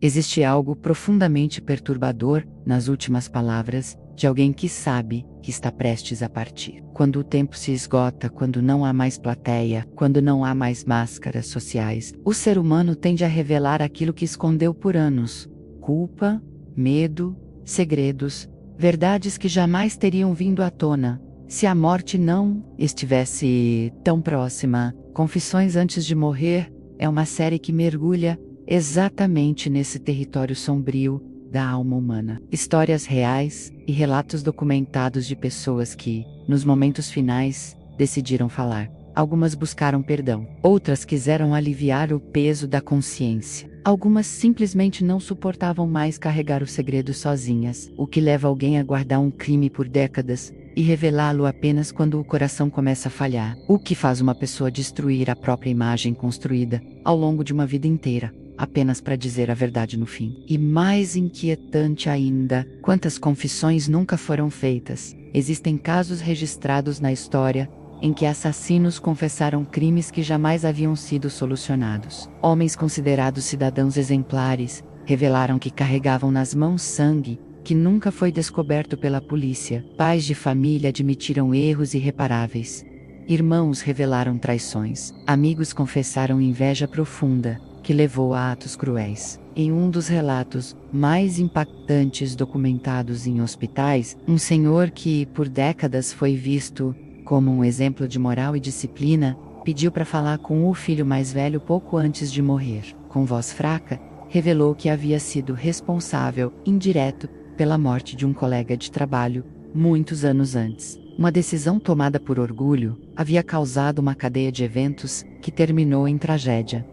Existe algo profundamente perturbador nas últimas palavras de alguém que sabe que está prestes a partir. Quando o tempo se esgota, quando não há mais plateia, quando não há mais máscaras sociais, o ser humano tende a revelar aquilo que escondeu por anos: culpa, medo, segredos, verdades que jamais teriam vindo à tona se a morte não estivesse tão próxima. Confissões antes de morrer é uma série que mergulha exatamente nesse território sombrio da alma humana. Histórias reais e relatos documentados de pessoas que, nos momentos finais, decidiram falar. Algumas buscaram perdão, outras quiseram aliviar o peso da consciência. Algumas simplesmente não suportavam mais carregar o segredo sozinhas, o que leva alguém a guardar um crime por décadas e revelá-lo apenas quando o coração começa a falhar, o que faz uma pessoa destruir a própria imagem construída ao longo de uma vida inteira, apenas para dizer a verdade no fim. E mais inquietante ainda, quantas confissões nunca foram feitas. Existem casos registrados na história em que assassinos confessaram crimes que jamais haviam sido solucionados. Homens considerados cidadãos exemplares revelaram que carregavam nas mãos sangue que nunca foi descoberto pela polícia. Pais de família admitiram erros irreparáveis. Irmãos revelaram traições. Amigos confessaram inveja profunda que levou a atos cruéis. Em um dos relatos mais impactantes documentados em hospitais, um senhor que, por décadas, foi visto como um exemplo de moral e disciplina, pediu para falar com o filho mais velho pouco antes de morrer. Com voz fraca, revelou que havia sido responsável, indireto, pela morte de um colega de trabalho, muitos anos antes. Uma decisão tomada por orgulho havia causado uma cadeia de eventos que terminou em tragédia.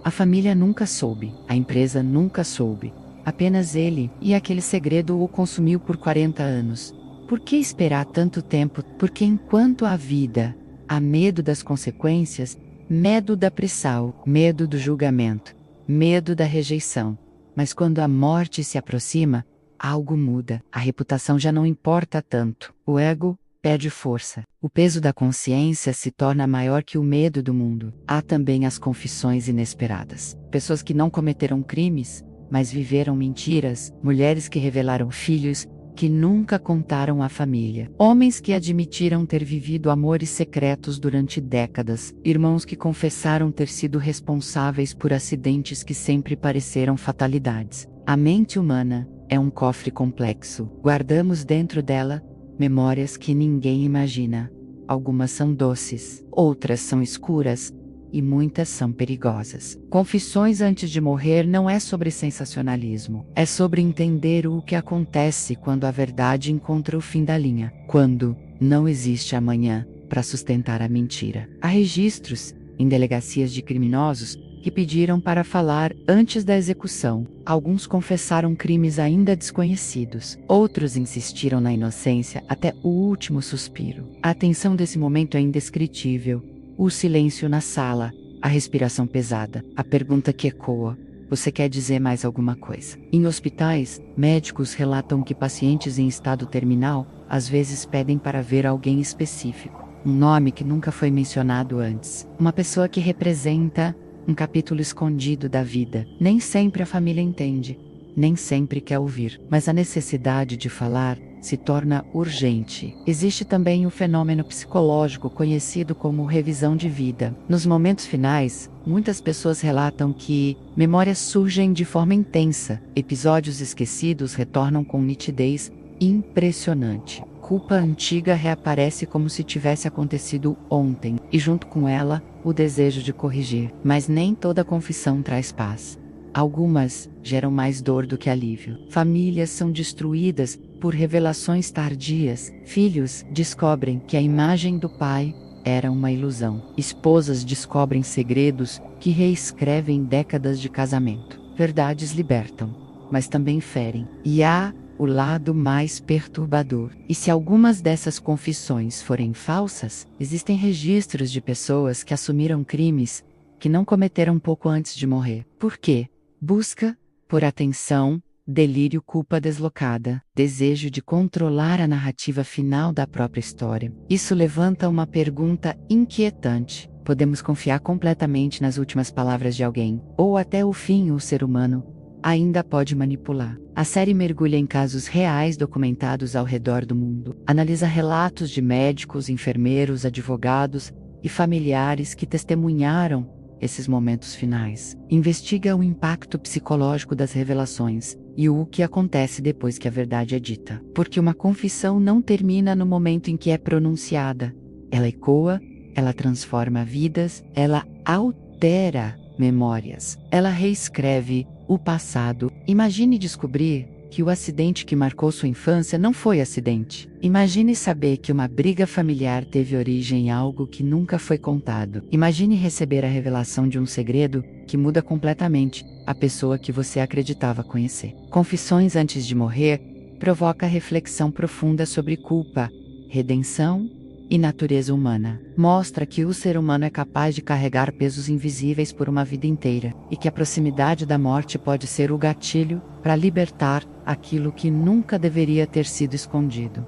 A família nunca soube, a empresa nunca soube. Apenas ele, e aquele segredo o consumiu por 40 anos. Por que esperar tanto tempo? Porque enquanto há vida, há medo das consequências, medo da pressão, medo do julgamento, medo da rejeição. Mas quando a morte se aproxima, algo muda. A reputação já não importa tanto. O ego perde força. O peso da consciência se torna maior que o medo do mundo. Há também as confissões inesperadas. Pessoas que não cometeram crimes, mas viveram mentiras. Mulheres que revelaram filhos que nunca contaram à família. Homens que admitiram ter vivido amores secretos durante décadas. Irmãos que confessaram ter sido responsáveis por acidentes que sempre pareceram fatalidades. A mente humana é um cofre complexo. Guardamos dentro dela memórias que ninguém imagina. Algumas são doces, outras são escuras, e muitas são perigosas. Confissões antes de morrer não é sobre sensacionalismo. É sobre entender o que acontece quando a verdade encontra o fim da linha. Quando não existe amanhã para sustentar a mentira. Há registros, em delegacias de criminosos, que pediram para falar antes da execução. Alguns confessaram crimes ainda desconhecidos. Outros insistiram na inocência até o último suspiro. A tensão desse momento é indescritível. O silêncio na sala, a respiração pesada, a pergunta que ecoa: você quer dizer mais alguma coisa? Em hospitais, médicos relatam que pacientes em estado terminal às vezes pedem para ver alguém específico. Um nome que nunca foi mencionado antes. Uma pessoa que representa um capítulo escondido da vida. Nem sempre a família entende, nem sempre quer ouvir, mas a necessidade de falar se torna urgente. Existe também o fenômeno psicológico conhecido como revisão de vida. Nos momentos finais, muitas pessoas relatam que memórias surgem de forma intensa, episódios esquecidos retornam com nitidez impressionante. Culpa antiga reaparece como se tivesse acontecido ontem, e junto com ela, o desejo de corrigir. Mas nem toda confissão traz paz. Algumas geram mais dor do que alívio. Famílias são destruídas por revelações tardias. Filhos descobrem que a imagem do pai era uma ilusão. Esposas descobrem segredos que reescrevem décadas de casamento. Verdades libertam, mas também ferem. E há o lado mais perturbador. E se algumas dessas confissões forem falsas, existem registros de pessoas que assumiram crimes que não cometeram pouco antes de morrer. Por quê? Busca por atenção, delírio, culpa deslocada, desejo de controlar a narrativa final da própria história. Isso levanta uma pergunta inquietante. Podemos confiar completamente nas últimas palavras de alguém, ou até o fim o ser humano ainda pode manipular. A série mergulha em casos reais documentados ao redor do mundo. Analisa relatos de médicos, enfermeiros, advogados e familiares que testemunharam esses momentos finais. Investiga o impacto psicológico das revelações e o que acontece depois que a verdade é dita. Porque uma confissão não termina no momento em que é pronunciada. Ela ecoa, ela transforma vidas, ela altera memórias. Ela reescreve o passado. Imagine descobrir que o acidente que marcou sua infância não foi acidente. Imagine saber que uma briga familiar teve origem em algo que nunca foi contado. Imagine receber a revelação de um segredo que muda completamente a pessoa que você acreditava conhecer. Confissões antes de morrer provoca reflexão profunda sobre culpa, redenção e natureza humana. Mostra que o ser humano é capaz de carregar pesos invisíveis por uma vida inteira e que a proximidade da morte pode ser o gatilho para libertar aquilo que nunca deveria ter sido escondido.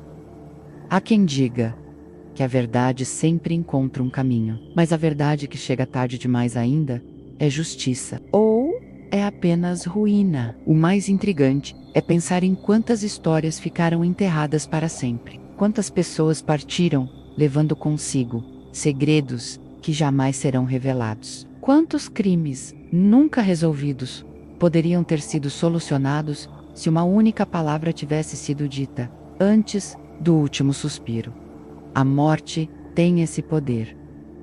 Há quem diga que a verdade sempre encontra um caminho, mas a verdade que chega tarde demais ainda é justiça ou é apenas ruína. O mais intrigante é pensar em quantas histórias ficaram enterradas para sempre. Quantas pessoas partiram levando consigo segredos que jamais serão revelados. Quantos crimes nunca resolvidos poderiam ter sido solucionados se uma única palavra tivesse sido dita antes do último suspiro. A morte tem esse poder.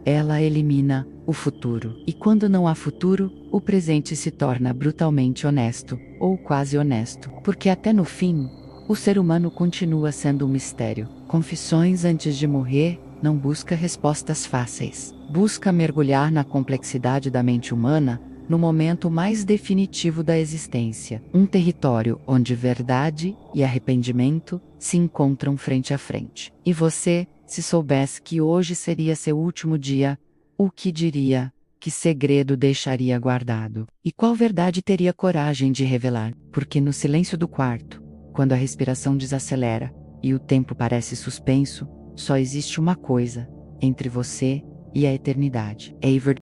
Ela elimina o futuro. E quando não há futuro, o presente se torna brutalmente honesto, ou quase honesto. Porque até no fim, o ser humano continua sendo um mistério. Confissões antes de morrer não busca respostas fáceis. Busca mergulhar na complexidade da mente humana no momento mais definitivo da existência. Um território onde verdade e arrependimento se encontram frente a frente. E você, se soubesse que hoje seria seu último dia, o que diria? Que segredo deixaria guardado? E qual verdade teria coragem de revelar? Porque no silêncio do quarto, quando a respiração desacelera e o tempo parece suspenso, só existe uma coisa entre você e a eternidade. Eivor